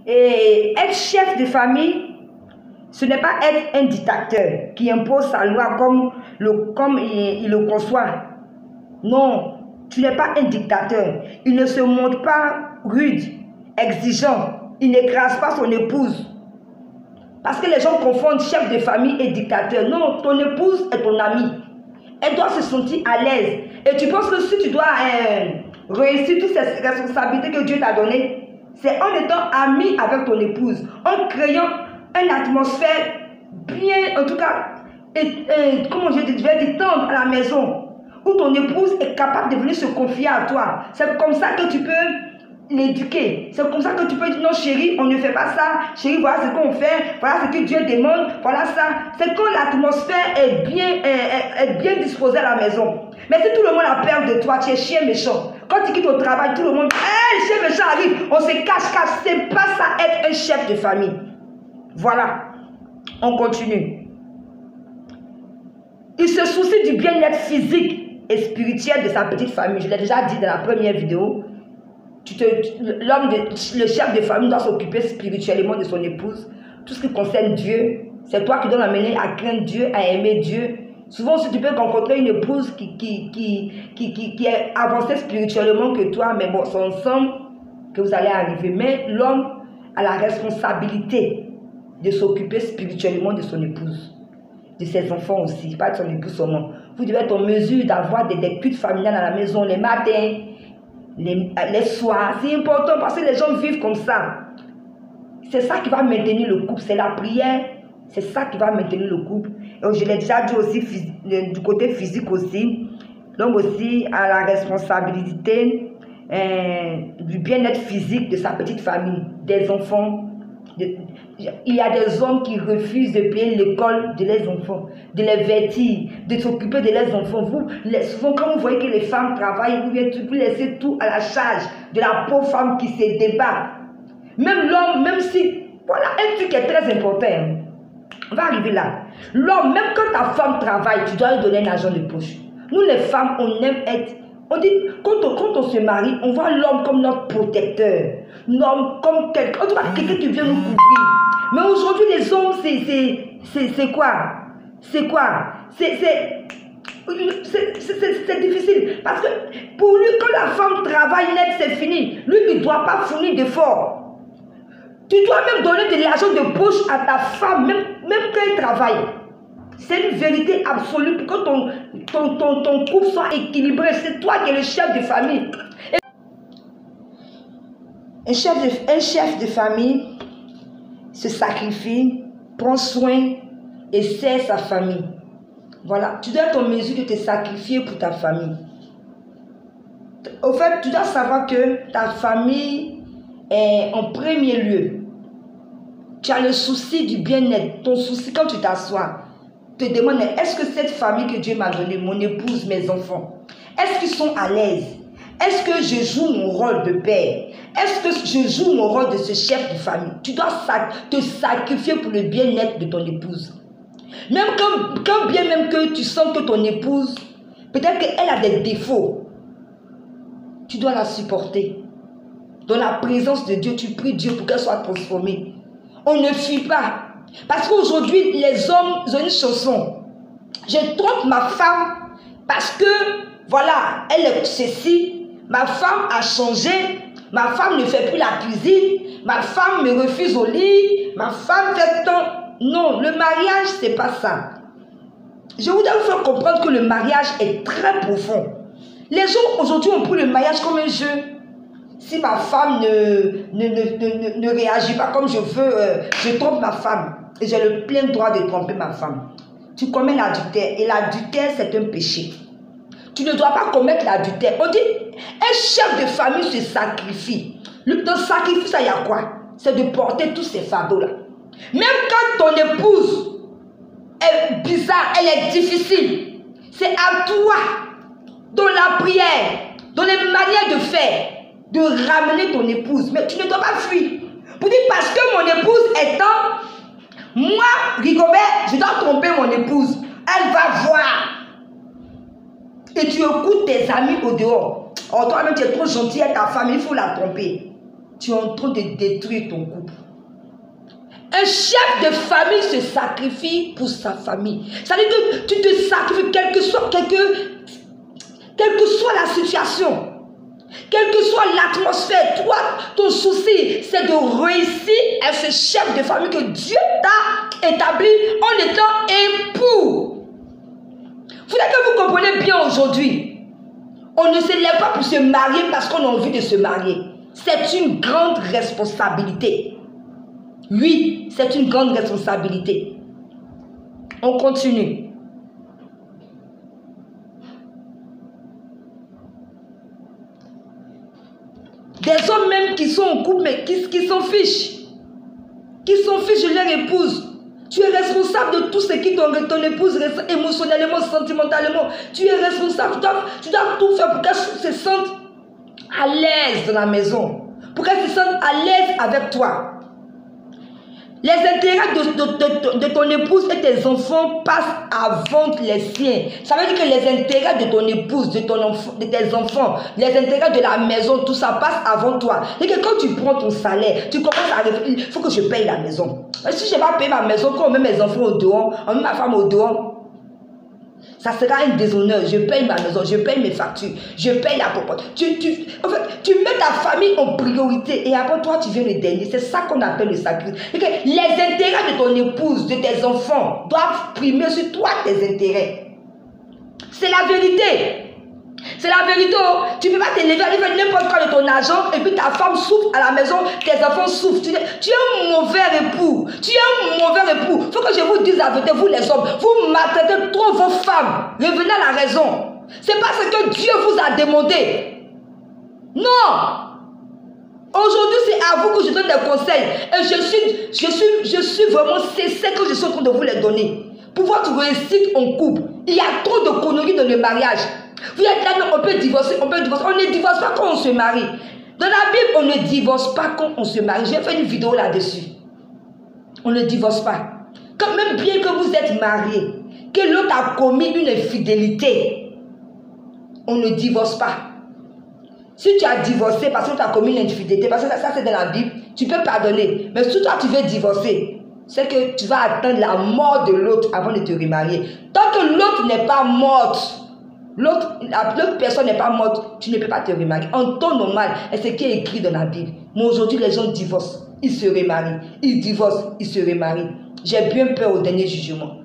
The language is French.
Et être chef de famille, ce n'est pas être un dictateur qui impose sa loi comme il le conçoit. Non, tu n'es pas un dictateur. Il ne se montre pas rude, exigeant. Il n'écrase pas son épouse. Parce que les gens confondent chef de famille et dictateur. Non, ton épouse est ton amie. Elle doit se sentir à l'aise. Et tu penses que si tu dois réussir toutes ces responsabilités que Dieu t'a données, c'est en étant ami avec ton épouse, en créant une atmosphère bien, en tout cas, comment je vais dire, tendre à la maison, où ton épouse est capable de venir se confier à toi. C'est comme ça que tu peux l'éduquer. C'est comme ça que tu peux dire non chérie, on ne fait pas ça. Chérie, voilà ce qu'on fait. Voilà ce que Dieu demande. Voilà ça. C'est quand l'atmosphère est bien disposée à la maison. Mais si tout le monde a peur de toi, tu es chien méchant. Quand tu quittes au travail, tout le monde, hey, chien méchant arrive. On se cache. C'est pas ça être un chef de famille. Voilà. On continue. Il se soucie du bien-être physique et spirituel de sa petite famille. Je l'ai déjà dit dans la première vidéo. Le chef de famille doit s'occuper spirituellement de son épouse. Tout ce qui concerne Dieu, c'est toi qui dois l'amener à craindre Dieu, à aimer Dieu. Souvent, si tu peux rencontrer une épouse qui est avancée spirituellement que toi, mais bon, c'est ensemble que vous allez arriver. Mais l'homme a la responsabilité de s'occuper spirituellement de son épouse, de ses enfants aussi, pas de son épouse seulement. Vous devez être en mesure d'avoir des cultes familiales à la maison les matins, les soirs. C'est important parce que les gens vivent comme ça. C'est ça qui va maintenir le couple, c'est la prière. C'est ça qui va maintenir le couple. Et je l'ai déjà dit aussi du côté physique aussi. L'homme aussi a la responsabilité du bien-être physique de sa petite famille, des enfants. Il y a des hommes qui refusent de payer l'école de leurs enfants, de les vêtir, de s'occuper de leurs enfants. Souvent, quand vous voyez que les femmes travaillent, vous laissez tout à la charge de la pauvre femme qui se débat. Même l'homme, même si... Voilà un truc qui est très important. On va arriver là. L'homme, même quand ta femme travaille, tu dois lui donner un argent de poche. Nous, les femmes, on aime être... On dit, quand on se marie, on voit l'homme comme notre protecteur. L'homme comme quelqu'un qui vient nous couvrir. Mais aujourd'hui, les hommes, c'est quoi? C'est quoi? C'est difficile. Parce que pour lui, quand la femme travaille net, c'est fini. Lui, il ne doit pas fournir d'efforts. Tu dois même donner de l'argent de poche à ta femme, même quand elle travaille. C'est une vérité absolue pour que ton couple soit équilibré. C'est toi qui es le chef de famille. Un chef de famille se sacrifie, prend soin et sert sa famille. Voilà, tu dois être en mesure de te sacrifier pour ta famille. Au fait, tu dois savoir que ta famille est en premier lieu. Tu as le souci du bien-être. Ton souci, quand tu t'assois, te demande, est-ce que cette famille que Dieu m'a donnée, mon épouse, mes enfants, est-ce qu'ils sont à l'aise? Est-ce que je joue mon rôle de père? Est-ce que je joue mon rôle de ce chef de famille? Tu dois te sacrifier pour le bien-être de ton épouse. Même quand bien même que tu sens que ton épouse, peut-être qu'elle a des défauts, tu dois la supporter. Dans la présence de Dieu, tu pries Dieu pour qu'elle soit transformée. On ne fuit pas. Parce qu'aujourd'hui, les hommes ont une chanson. Je trompe ma femme parce que, voilà, elle est ceci. Ma femme a changé. Ma femme ne fait plus la cuisine. Ma femme me refuse au lit. Ma femme fait tant. Non, le mariage, c'est pas ça. Je voudrais vous faire comprendre que le mariage est très profond. Les gens aujourd'hui ont pris le mariage comme un jeu. Si ma femme ne réagit pas comme je veux, je trompe ma femme. Et j'ai le plein droit de tromper ma femme. Tu commets l'adultère. Et l'adultère, c'est un péché. Tu ne dois pas commettre l'adultère. On dit, un chef de famille se sacrifie. Dans le sacrifice, il y a quoi? C'est de porter tous ces fardeaux-là. Même quand ton épouse est bizarre, elle est difficile, c'est à toi, dans la prière, dans les manières de faire, de ramener ton épouse. Mais tu ne dois pas fuir. Pour dire, parce que mon épouse est temps, moi, Rigobert, je dois tromper mon épouse. Elle va voir. Et tu écoutes tes amis au dehors. Oh, toi-même, tu es trop gentil à ta femme, il faut la tromper. tu es en train de détruire ton couple. Un chef de famille se sacrifie pour sa famille. Ça veut dire que tu te sacrifies, quelle que soit la situation, quelle que soit l'atmosphère. Toi, ton souci, c'est de réussir à ce chef de famille que Dieu t'a établi en étant époux. Il faudrait que vous compreniez bien aujourd'hui. On ne se lève pas pour se marier parce qu'on a envie de se marier. C'est une grande responsabilité. Oui, c'est une grande responsabilité. On continue. Des hommes même qui sont en couple, mais qui s'en fichent. Qui s'en fichent de leur épouse. Tu es responsable de tout ce qui ton épouse ressent émotionnellement, sentimentalement. Tu es responsable. Tu dois tout faire pour qu'elle se sente à l'aise dans la maison. Pour qu'elle se sente à l'aise avec toi. Les intérêts de ton épouse et tes enfants passent avant les siens. Ça veut dire que les intérêts de ton épouse, de tes enfants, les intérêts de la maison, tout ça passe avant toi. Et que quand tu prends ton salaire, tu commences à réfléchir, il faut que je paye la maison. Et si je ne vais pas payer ma maison, quand on met mes enfants au dehors, on met ma femme au dehors, ça sera un déshonneur. Je paye ma maison, je paye mes factures, je paye la popote. En fait, tu mets ta famille en priorité et après toi, tu viens le dernier. C'est ça qu'on appelle le sacrifice. Les intérêts de ton épouse, de tes enfants, doivent primer sur toi tes intérêts. C'est la vérité. C'est la vérité. Tu ne peux pas te lever, aller faire n'importe quoi de ton argent et puis ta femme souffre à la maison, tes enfants souffrent. Tu es un mauvais époux. Tu es un mauvais époux. Il faut que je vous dise la vérité, vous les hommes. Vous maltraitez trop vos femmes. Revenez à la raison. C'est parce que Dieu vous a demandé. Non. Aujourd'hui, c'est à vous que je donne des conseils. Et je suis vraiment sincère que je suis en train de vous les donner. Pour votre réussite en couple. Il y a trop de conneries dans le mariage. Vous êtes là, on peut divorcer, on peut divorcer. On ne divorce pas quand on se marie. Dans la Bible, on ne divorce pas quand on se marie. J'ai fait une vidéo là-dessus. On ne divorce pas. Quand même bien que vous êtes marié, que l'autre a commis une infidélité, on ne divorce pas. Si tu as divorcé parce que tu as commis une infidélité, parce que ça c'est dans la Bible, tu peux pardonner. Mais si toi tu veux divorcer, c'est que tu vas attendre la mort de l'autre avant de te remarier. Tant que l'autre n'est pas morte, l'autre personne n'est pas morte, tu ne peux pas te remarier. En temps normal, c'est ce qui est écrit dans la Bible. Mais aujourd'hui, les gens divorcent, ils se remarient. Ils divorcent, ils se remarient. J'ai bien peur au dernier jugement.